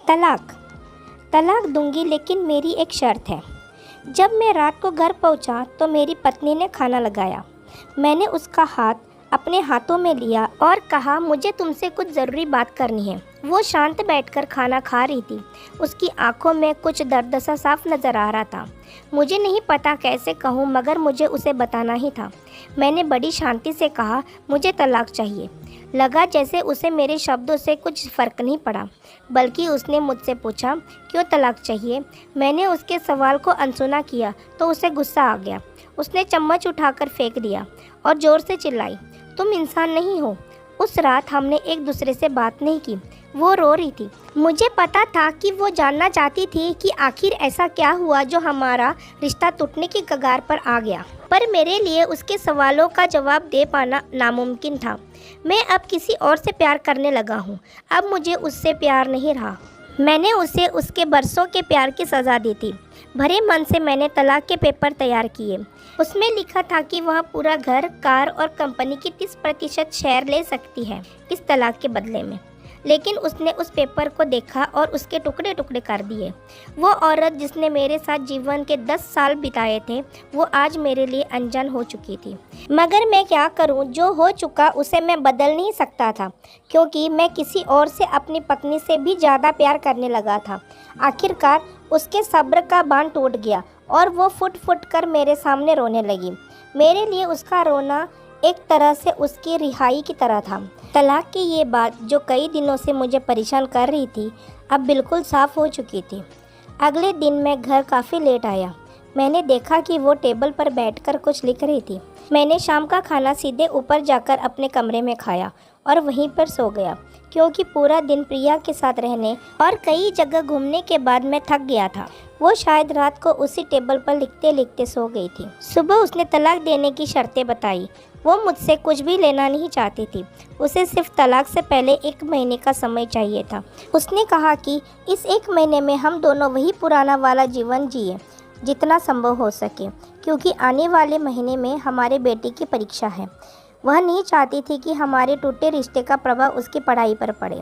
तलाक तलाक दूंगी, लेकिन मेरी एक शर्त है। जब मैं रात को घर पहुंचा तो मेरी पत्नी ने खाना लगाया। मैंने उसका हाथ अपने हाथों में लिया और कहा, मुझे तुमसे कुछ ज़रूरी बात करनी है। वो शांत बैठकर खाना खा रही थी। उसकी आंखों में कुछ दर्द सा साफ नज़र आ रहा था। मुझे नहीं पता कैसे कहूँ, मगर मुझे उसे बताना ही था। मैंने बड़ी शांति से कहा, मुझे तलाक चाहिए। लगा जैसे उसे मेरे शब्दों से कुछ फ़र्क नहीं पड़ा, बल्कि उसने मुझसे पूछा, क्यों तलाक चाहिए। मैंने उसके सवाल को अनसुना किया तो उसे गुस्सा आ गया। उसने चम्मच उठाकर फेंक दिया और ज़ोर से चिल्लाई, तुम इंसान नहीं हो। उस रात हमने एक दूसरे से बात नहीं की। वो रो रही थी। मुझे पता था कि वो जानना चाहती थी कि आखिर ऐसा क्या हुआ जो हमारा रिश्ता टूटने की कगार पर आ गया। पर मेरे लिए उसके सवालों का जवाब दे पाना नामुमकिन था। मैं अब किसी और से प्यार करने लगा हूँ। अब मुझे उससे प्यार नहीं रहा। मैंने उसे उसके बरसों के प्यार की सज़ा दी थी। भरे मन से मैंने तलाक के पेपर तैयार किए। उसमें लिखा था कि वह पूरा घर, कार और कंपनी की 30% शेयर ले सकती है इस तलाक के बदले में। लेकिन उसने उस पेपर को देखा और उसके टुकड़े टुकड़े कर दिए। वो औरत जिसने मेरे साथ जीवन के 10 साल बिताए थे, वो आज मेरे लिए अनजान हो चुकी थी। मगर मैं क्या करूं, जो हो चुका उसे मैं बदल नहीं सकता था, क्योंकि मैं किसी और से अपनी पत्नी से भी ज़्यादा प्यार करने लगा था। आखिरकार उसके सब्र का बांध टूट गया और वो फुट फुट कर मेरे सामने रोने लगी। मेरे लिए उसका रोना एक तरह से उसकी रिहाई की तरह था। तलाक की ये बात जो कई दिनों से मुझे परेशान कर रही थी, अब बिल्कुल साफ़ हो चुकी थी। अगले दिन मैं घर काफ़ी लेट आया। मैंने देखा कि वो टेबल पर बैठकर कुछ लिख रही थी। मैंने शाम का खाना सीधे ऊपर जाकर अपने कमरे में खाया और वहीं पर सो गया, क्योंकि पूरा दिन प्रिया के साथ रहने और कई जगह घूमने के बाद मैं थक गया था। वो शायद रात को उसी टेबल पर लिखते लिखते सो गई थी। सुबह उसने तलाक देने की शर्तें बताई। वो मुझसे कुछ भी लेना नहीं चाहती थी। उसे सिर्फ तलाक से पहले 1 महीने का समय चाहिए था। उसने कहा कि इस 1 महीने में हम दोनों वही पुराना वाला जीवन जिए जितना संभव हो सके, क्योंकि आने वाले महीने में हमारे बेटे की परीक्षा है। वह नहीं चाहती थी कि हमारे टूटे रिश्ते का प्रभाव उसकी पढ़ाई पर पड़े।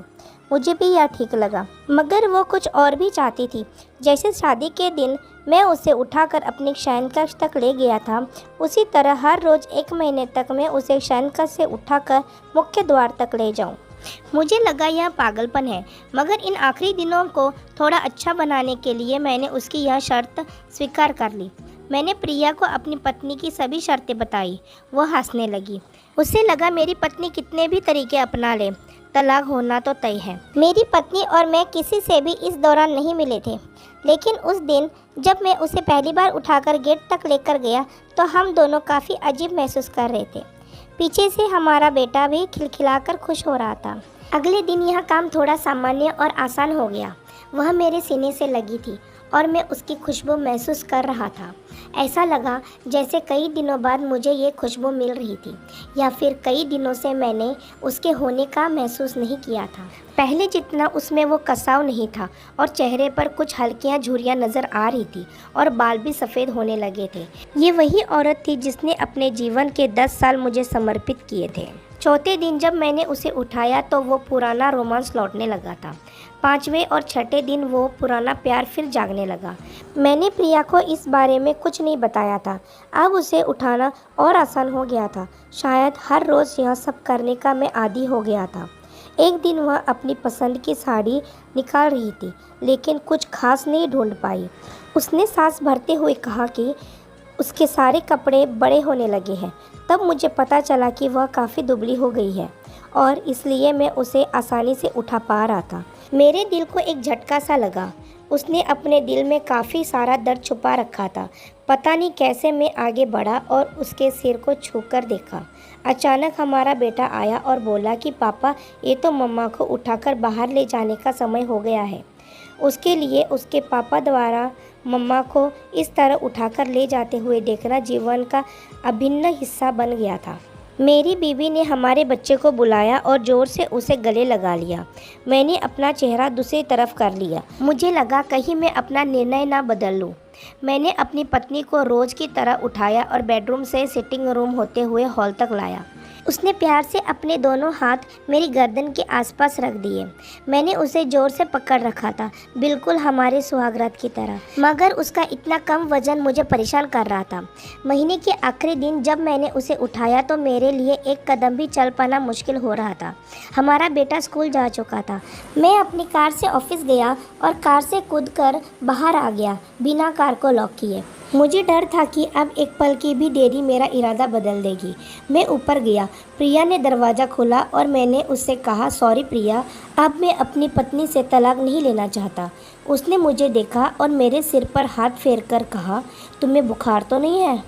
मुझे भी यह ठीक लगा, मगर वो कुछ और भी चाहती थी। जैसे शादी के दिन मैं उसे उठाकर अपनी शयनकक्ष तक ले गया था, उसी तरह हर रोज़ 1 महीने तक मैं उसे शयनकक्ष से उठाकर मुख्य द्वार तक ले जाऊं। मुझे लगा यह पागलपन है, मगर इन आखिरी दिनों को थोड़ा अच्छा बनाने के लिए मैंने उसकी यह शर्त स्वीकार कर ली। मैंने प्रिया को अपनी पत्नी की सभी शर्तें बताई। वह हंसने लगी। उसे लगा मेरी पत्नी कितने भी तरीके अपना ले, तलाक होना तो तय है। मेरी पत्नी और मैं किसी से भी इस दौरान नहीं मिले थे, लेकिन उस दिन जब मैं उसे पहली बार उठाकर गेट तक लेकर गया तो हम दोनों काफ़ी अजीब महसूस कर रहे थे। पीछे से हमारा बेटा भी खिलखिलाकर खुश हो रहा था। अगले दिन यह काम थोड़ा सामान्य और आसान हो गया। वह मेरे सीने से लगी थी और मैं उसकी खुशबू महसूस कर रहा था। ऐसा लगा जैसे कई दिनों बाद मुझे ये खुशबू मिल रही थी, या फिर कई दिनों से मैंने उसके होने का महसूस नहीं किया था। पहले जितना उसमें वो कसाव नहीं था और चेहरे पर कुछ हल्कियां झुर्रियां नज़र आ रही थी और बाल भी सफ़ेद होने लगे थे। ये वही औरत थी जिसने अपने जीवन के 10 साल मुझे समर्पित किए थे। चौथे दिन जब मैंने उसे उठाया तो वो पुराना रोमांस लौटने लगा था। 5वें और 6ठे दिन वो पुराना प्यार फिर जागने लगा। मैंने प्रिया को इस बारे में कुछ नहीं बताया था। अब उसे उठाना और आसान हो गया था। शायद हर रोज़ यह सब करने का मैं आदी हो गया था। एक दिन वह अपनी पसंद की साड़ी निकाल रही थी, लेकिन कुछ खास नहीं ढूंढ पाई। उसने सांस भरते हुए कहा कि उसके सारे कपड़े बड़े होने लगे हैं। तब मुझे पता चला कि वह काफ़ी दुबली हो गई है और इसलिए मैं उसे आसानी से उठा पा रहा था। मेरे दिल को एक झटका सा लगा। उसने अपने दिल में काफ़ी सारा दर्द छुपा रखा था। पता नहीं कैसे मैं आगे बढ़ा और उसके सिर को छूकर देखा। अचानक हमारा बेटा आया और बोला कि पापा, ये तो मम्मा को उठाकर बाहर ले जाने का समय हो गया है। उसके लिए उसके पापा द्वारा मम्मा को इस तरह उठाकर ले जाते हुए देखना जीवन का अभिन्न हिस्सा बन गया था। मेरी बीवी ने हमारे बच्चे को बुलाया और ज़ोर से उसे गले लगा लिया। मैंने अपना चेहरा दूसरी तरफ कर लिया। मुझे लगा कहीं मैं अपना निर्णय ना बदल लूँ। मैंने अपनी पत्नी को रोज़ की तरह उठाया और बेडरूम से सिटिंग रूम होते हुए हॉल तक लाया। उसने प्यार से अपने दोनों हाथ मेरी गर्दन के आसपास रख दिए। मैंने उसे ज़ोर से पकड़ रखा था, बिल्कुल हमारे सुहागरात की तरह, मगर उसका इतना कम वजन मुझे परेशान कर रहा था। महीने के आखिरी दिन जब मैंने उसे उठाया तो मेरे लिए एक कदम भी चल पाना मुश्किल हो रहा था। हमारा बेटा स्कूल जा चुका था। मैं अपनी कार से ऑफिस गया और कार से कूदकर बाहर आ गया, बिना कार को लॉक किए। मुझे डर था कि अब एक पल की भी देरी मेरा इरादा बदल देगी। मैं ऊपर गया। प्रिया ने दरवाज़ा खोला और मैंने उससे कहा, सॉरी प्रिया, अब मैं अपनी पत्नी से तलाक नहीं लेना चाहता। उसने मुझे देखा और मेरे सिर पर हाथ फेरकर कहा, तुम्हें बुखार तो नहीं है?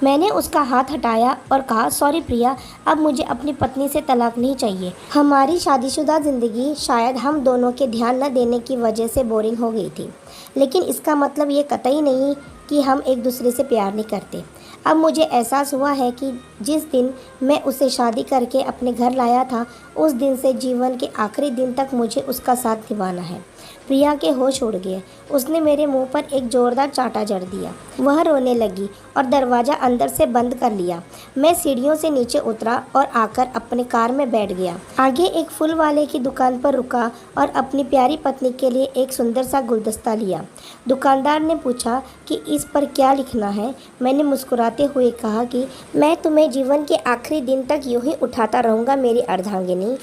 मैंने उसका हाथ हटाया और कहा, सॉरी प्रिया, अब मुझे अपनी पत्नी से तलाक नहीं चाहिए। हमारी शादीशुदा ज़िंदगी शायद हम दोनों के ध्यान न देने की वजह से बोरिंग हो गई थी, लेकिन इसका मतलब ये कतई नहीं कि हम एक दूसरे से प्यार नहीं करते। अब मुझे एहसास हुआ है कि जिस दिन मैं उसे शादी करके अपने घर लाया था, उस दिन से जीवन के आखिरी दिन तक मुझे उसका साथ निभाना है। प्रिया के होश उड़ गए। उसने मेरे मुंह पर एक ज़ोरदार चांटा जड़ दिया। वह रोने लगी और दरवाज़ा अंदर से बंद कर लिया। मैं सीढ़ियों से नीचे उतरा और आकर अपने कार में बैठ गया। आगे एक फूल वाले की दुकान पर रुका और अपनी प्यारी पत्नी के लिए एक सुंदर सा गुलदस्ता लिया। दुकानदार ने पूछा कि इस पर क्या लिखना है। मैंने मुस्कुराते हुए कहा कि मैं तुम्हें जीवन के आखिरी दिन तक यूं ही उठाता रहूँगा मेरी अर्धांगिनी।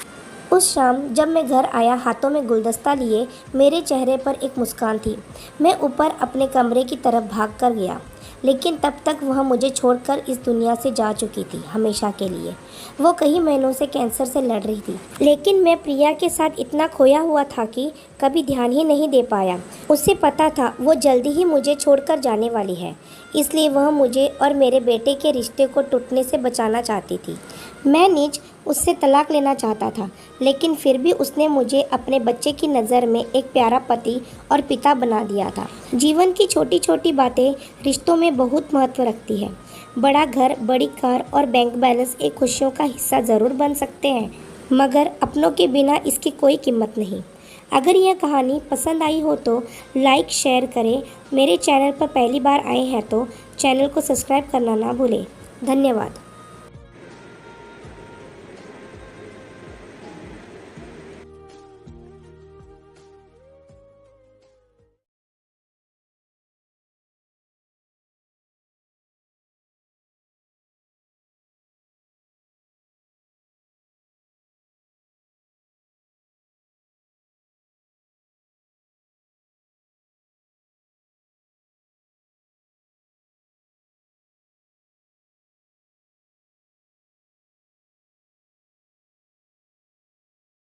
उस शाम जब मैं घर आया, हाथों में गुलदस्ता लिए, मेरे चेहरे पर एक मुस्कान थी। मैं ऊपर अपने कमरे की तरफ भाग कर गया, लेकिन तब तक वह मुझे छोड़कर इस दुनिया से जा चुकी थी, हमेशा के लिए। वो कई महीनों से कैंसर से लड़ रही थी, लेकिन मैं प्रिया के साथ इतना खोया हुआ था कि कभी ध्यान ही नहीं दे पाया। उसे पता था वो जल्दी ही मुझे छोड़कर जाने वाली है, इसलिए वह मुझे और मेरे बेटे के रिश्ते को टूटने से बचाना चाहती थी। मैं निज उससे तलाक लेना चाहता था, लेकिन फिर भी उसने मुझे अपने बच्चे की नज़र में एक प्यारा पति और पिता बना दिया था। जीवन की छोटी छोटी बातें रिश्तों में बहुत महत्व रखती है। बड़ा घर, बड़ी कार और बैंक बैलेंस एक खुशियों का हिस्सा ज़रूर बन सकते हैं, मगर अपनों के बिना इसकी कोई कीमत नहीं। अगर यह कहानी पसंद आई हो तो लाइक शेयर करें। मेरे चैनल पर पहली बार आए हैं तो चैनल को सब्सक्राइब करना ना भूलें। धन्यवाद।